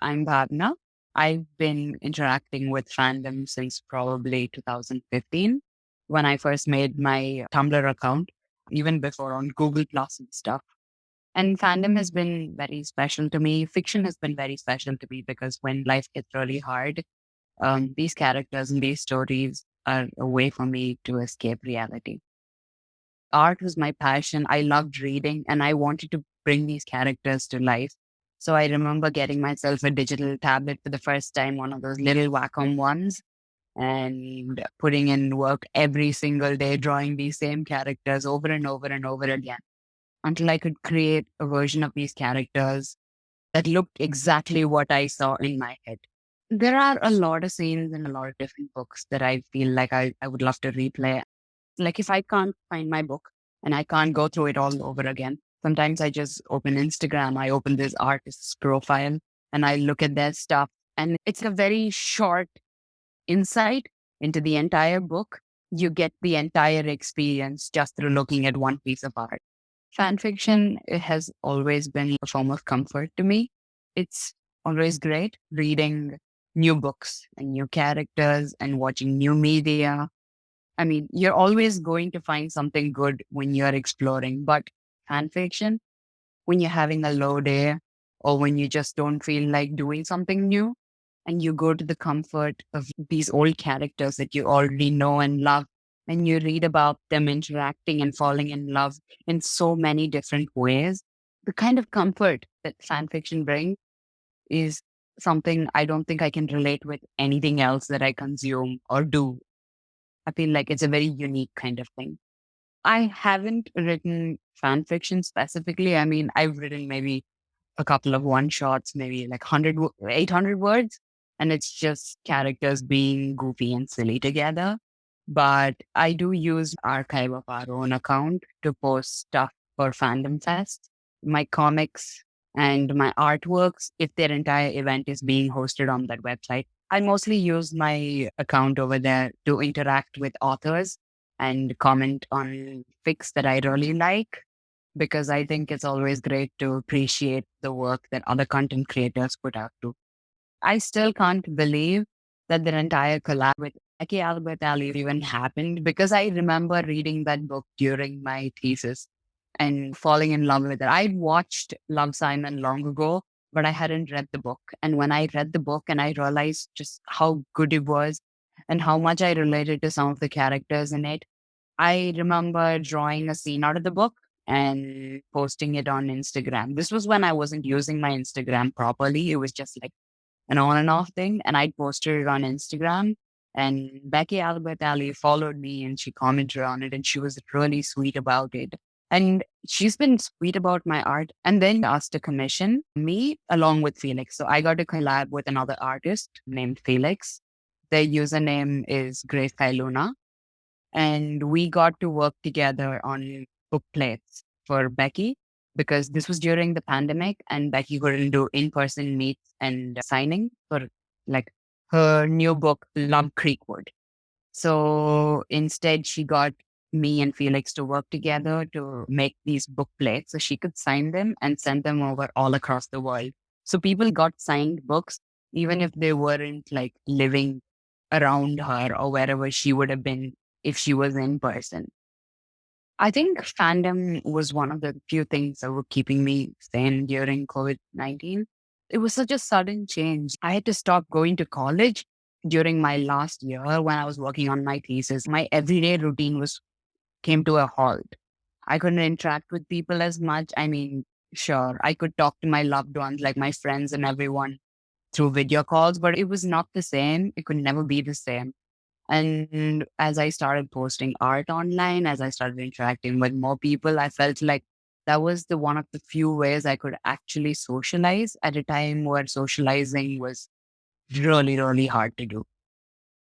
I'm Bhavna. I've been interacting with fandom since probably 2015 when I first made my Tumblr account, even before on Google Plus and stuff. And fandom has been very special to me. Fiction has been very special to me because when life gets really hard, these characters and these stories are a way for me to escape reality. Art was my passion. I loved reading and I wanted to bring these characters to life. So I remember getting myself a digital tablet for the first time, one of those little Wacom ones, and putting in work every single day, drawing these same characters over and over and over again until I could create a version of these characters that looked exactly what I saw in my head. There are a lot of scenes in a lot of different books that I feel like I would love to replay. Like if I can't find my book and I can't go through it all over again, sometimes I just open Instagram, I open this artist's profile and I look at their stuff. And it's a very short insight into the entire book. You get the entire experience just through looking at one piece of art. Fan fiction it has always been a form of comfort to me. It's always great reading new books and new characters and watching new media. I mean, you're always going to find something good when you're exploring, but fan fiction, when you're having a low day or when you just don't feel like doing something new and you go to the comfort of these old characters that you already know and love and you read about them interacting and falling in love in so many different ways, the kind of comfort that fan fiction brings is something I don't think I can relate with anything else that I consume or do. I feel like it's a very unique kind of thing. I haven't written fan fiction specifically. I mean, I've written maybe a couple of one shots, maybe like 800 words, and it's just characters being goofy and silly together. But I do use Archive of Our Own account to post stuff for Fandom Fest. My comics and my artworks, if their entire event is being hosted on that website, I mostly use my account over there to interact with authors and comment on fics that I really like because I think it's always great to appreciate the work that other content creators put out too. I still can't believe that their entire collab with Eki Albert Ali even happened because I remember reading that book during my thesis and falling in love with it. I'd watched Love Simon long ago, but I hadn't read the book. And when I read the book and I realized just how good it was and how much I related to some of the characters in it, I remember drawing a scene out of the book and posting it on Instagram. This was when I wasn't using my Instagram properly. It was just like an on and off thing. And I posted it on Instagram. And Becky Albert Ali followed me and she commented on it and she was really sweet about it. And she's been sweet about my art and then asked to commission me along with Felix. So I got to collab with another artist named Felix. Their username is Grace Kailuna and we got to work together on book plates for Becky because this was during the pandemic and Becky couldn't do in-person meets and signing for like her new book, Love Creekwood. So instead, she got me and Felix to work together to make these book plates so she could sign them and send them over all across the world. So people got signed books, even if they weren't like living around her or wherever she would have been if she was in person. I think fandom was one of the few things that were keeping me sane during COVID-19. It was such a sudden change. I had to stop going to college during my last year when I was working on my thesis. My everyday routine was came to a halt. I couldn't interact with people as much. I mean, sure, I could talk to my loved ones, like my friends and everyone through video calls, but it was not the same. It could never be the same. And as I started posting art online, as I started interacting with more people, I felt like that was the one of the few ways I could actually socialize at a time where socializing was really, really hard to do.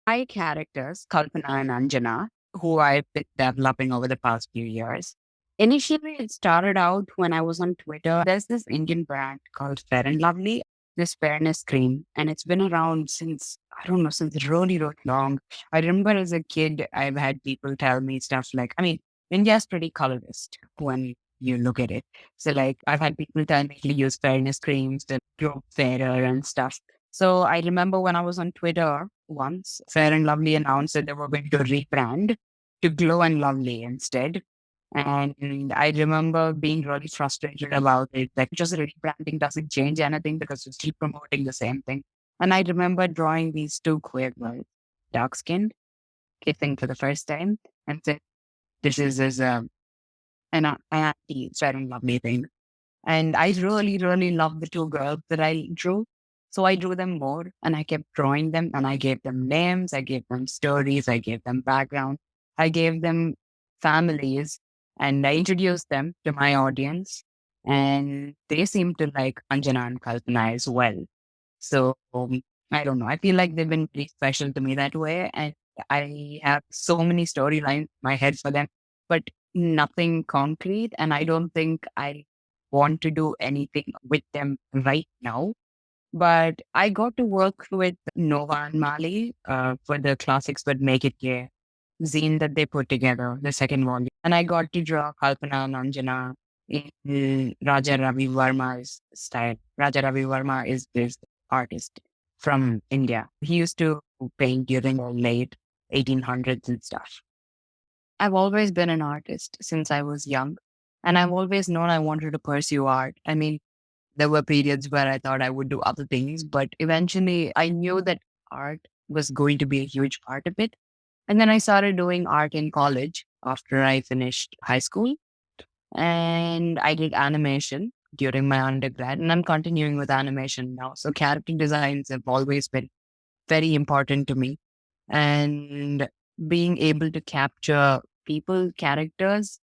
My characters, Kalpana and Anjana, who I've been developing over the past few years. Initially, it started out when I was on Twitter. There's this Indian brand called Fair and Lovely, this fairness cream, and it's been around since, I don't know, since really, really long. I remember as a kid, I've had people tell me stuff like, I mean, India's pretty colorist when you look at it. So like I've had people tell me to use fairness creams to grow fairer and stuff. So I remember when I was on Twitter once, Fair and Lovely announced that they were going to rebrand to Glow and Lovely instead. And I remember being really frustrated about it. Like, just rebranding doesn't change anything because you're still promoting the same thing. And I remember drawing these two queer girls, dark skinned, kissing for the first time, and said, "This is an anti fair and lovely thing." And I really, really loved the two girls that I drew. So I drew them more and I kept drawing them and I gave them names, I gave them stories, I gave them background, I gave them families, and I introduced them to my audience. And they seemed to like Anjana and Kalpana as well. So I don't know. I feel like they've been pretty special to me that way. And I have so many storylines in my head for them, but nothing concrete. And I don't think I want to do anything with them right now. But I got to work with Nova and Mali for the Classics But Make It Gay zine that they put together, the second volume. And I got to draw Kalpana and Anjana in Raja Ravi Verma's style. Raja Ravi Verma is this artist from India. He used to paint during the late 1800s and stuff. I've always been an artist since I was young, and I've always known I wanted to pursue art. I mean, there were periods where I thought I would do other things, but eventually I knew that art was going to be a huge part of it. And then I started doing art in college after I finished high school. And I did animation during my undergrad, and I'm continuing with animation now. So character designs have always been very important to me. And being able to capture people, characters,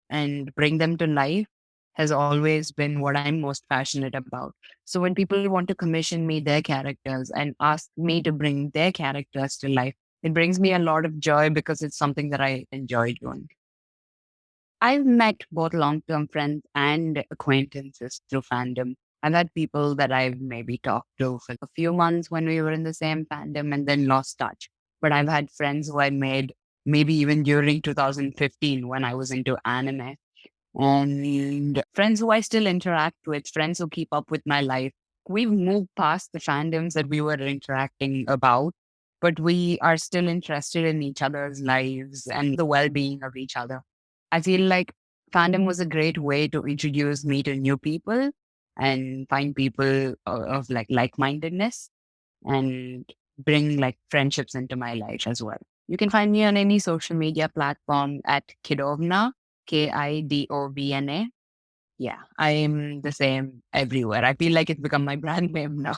and bring them to life has always been what I'm most passionate about. So when people want to commission me their characters and ask me to bring their characters to life, it brings me a lot of joy because it's something that I enjoy doing. I've met both long-term friends and acquaintances through fandom. I've had people that I've maybe talked to for a few months when we were in the same fandom and then lost touch. But I've had friends who I made maybe even during 2015 when I was into anime, and friends who I still interact with, friends who keep up with my life. We've moved past the fandoms that we were interacting about, but we are still interested in each other's lives and the well being of each other. I feel like fandom was a great way to introduce me to new people and find people of like mindedness and bring like friendships into my life as well. You can find me on any social media platform at Kidovna, Kidovna. Yeah, I am the same everywhere. I feel like it's become my brand name now.